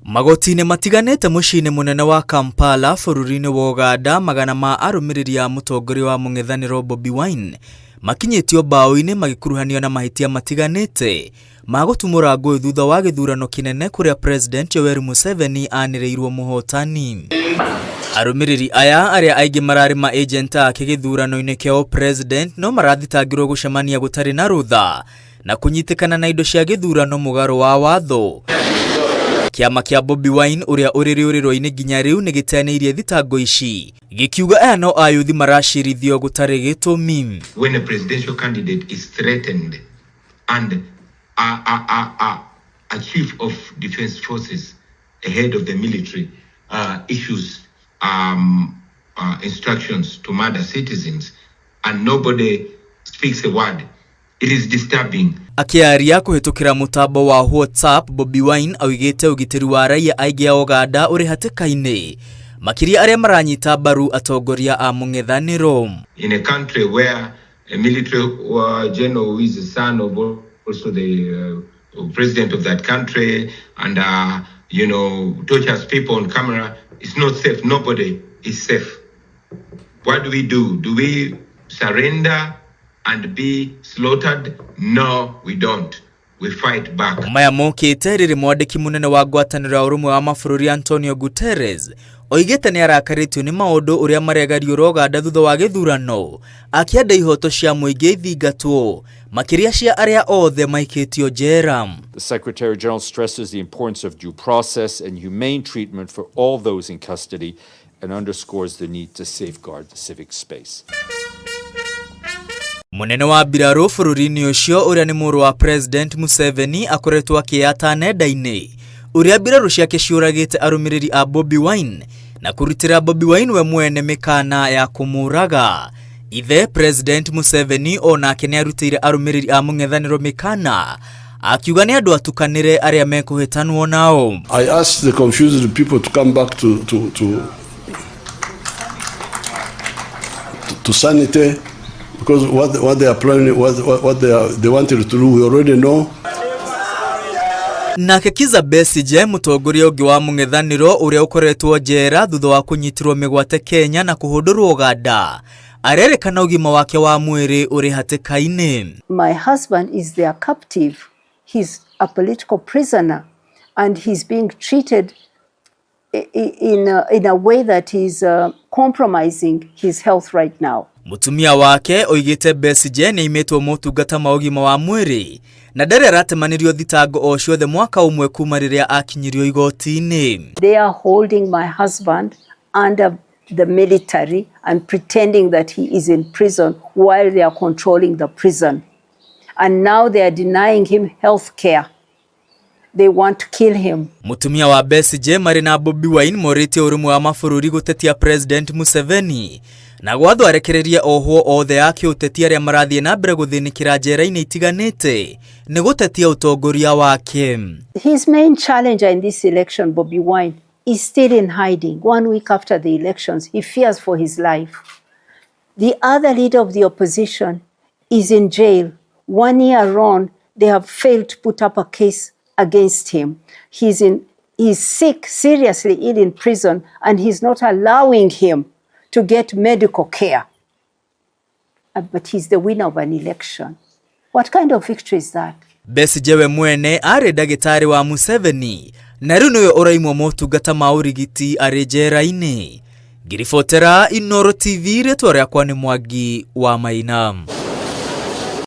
Magoti-inĩ matiganĩte mũciĩ-inĩ mũnene wa Kampala bũrũri-inĩ wa Uganda magana ma arũmĩrĩri a mũtongoria wa Mũng'ethanĩro Bobi Wine makinyĩtio mbaũ-inĩ magĩkuruhanio na mahĩtia matiganĩte ma gũtumũra ngũĩ thutha wa gĩthurano kĩnene kũrĩa President Yoweri Museveni anĩrĩirwo mũhotani. Arũmĩrĩri aya arĩa aingĩ mararĩ ma agent ake gĩthurano-inĩ kĩa President no marathitangĩrwo gũcemania gũtarĩ na rũtha na kũnyitĩkana na indo cia gĩthurano mũgarũ wa watho. Kĩama kĩa Bobi Wine ũrĩa ũrĩ rĩũrĩro-inĩ nginya rĩu nĩ gĩteanĩirie thitango ici gĩkiuga aya no ayuthi maracirithio gũtarĩ gĩtũmi. When a presidential candidate is threatened and a chief of defense forces, a head of the military, issues instructions to murder citizens and nobody speaks a word, it is disturbing. Akiaria kuhitukira mutambo wa WhatsApp, Bobi Wine augite ugitiri wa raia aingĩ a Uganda uri hatĩka-inĩ makiria arĩa maranyita mbaru atongoria a Mũng'ethanĩro. In a country where a military general who is the son of also the president of that country and tortures people on camera, it's not safe. Nobody is safe. What do? Do we surrender and be slaughtered? No, we don't. We fight back. Maya mokite rĩrĩ mwandĩki mũnene wa ngwatanĩro ya ũrũmwe wa mabũrũri Antonio Guterres oigĩte nĩ arakarĩtio nĩ maũndũ ũrĩa maregario Uganda thutha wa gĩthurano akĩenda ihoto cia mũingĩ ithingatwo makĩria cia arĩa othe maikĩtio njera. The Secretary General stresses the importance of due process and humane treatment for all those in custody and underscores the need to safeguard the civic space. Munene wa mbirarũ bũrũri-inĩ ũcio ũrĩa nĩ mũrũ wa President Museveni akoretwo akĩyata nenda-inĩ ũrĩa mbirarũ ciake ciũragĩte arũmĩrĩri a Bobi Wine na kũrutĩra Bobi Wine we mwene mĩkana ya kũmũraga. Ithe President Museveni onake nĩ arutĩire arũmĩrĩri a Mũng'ethanĩro mĩkana akiuga nĩ andũ atukanĩre arĩa mekũhĩtanwo nao. I asked the confused people to come back to sanity. Because what they are planning, what they wanted to do, we already know. Nake Kiza Besigye mũtongoria ũngĩ wa Mũng'ethanĩro ũrĩa ũkoretwo njera thutha wa kũnyitirwo mĩgwate Kenya na kũhũndũrwo Uganda arerekana ũgima wake wa mwĩrĩ ũrĩ hatĩka-inĩ. My husband is their captive. He's a political prisoner and he's being treated in a way that is compromising his health right now. Mutumia wake oigite Besigye nĩ imetwo motungata ma ũgima wa mwĩrĩ na ndarĩ aratemanĩrio thitango o ciothe mwaka ũmwe kuma rĩrĩa akinyirio igoti-inĩ. They are holding my husband under the military and pretending that he is in prison while they are controlling the prison. And now they are denying him health care. They want to kill him. Mutumia wa Besigye marĩ na Bobi Wine morĩtie ũrũmwe wa mabũrũri gũtetia President Museveni na gwathwo arekererie ohwo othe ake ũteti arĩa marathiĩ na mbere gũthĩnĩkĩra njera-inĩ itiganĩte nĩ gũtetia ũtongoria wake. His main challenger in this election, Bobi Wine, is still in hiding. 1 week after the elections, he fears for his life. The other leader of the opposition is in jail. 1 year on, they have failed to put up a case against him. He's sick, seriously ill in prison, and he's not allowing him to get medical care. But he's the winner of an election. What kind of victory is that? Besigye we mwene arĩ ndagĩtarĩ wa Museveni na rĩu nĩwe ũraimwo motungata ma ũrigiti arĩ njera-inĩ. Ngiribotera Inooro TV rĩtwa rĩakwa nĩ Mwangi wa Maina.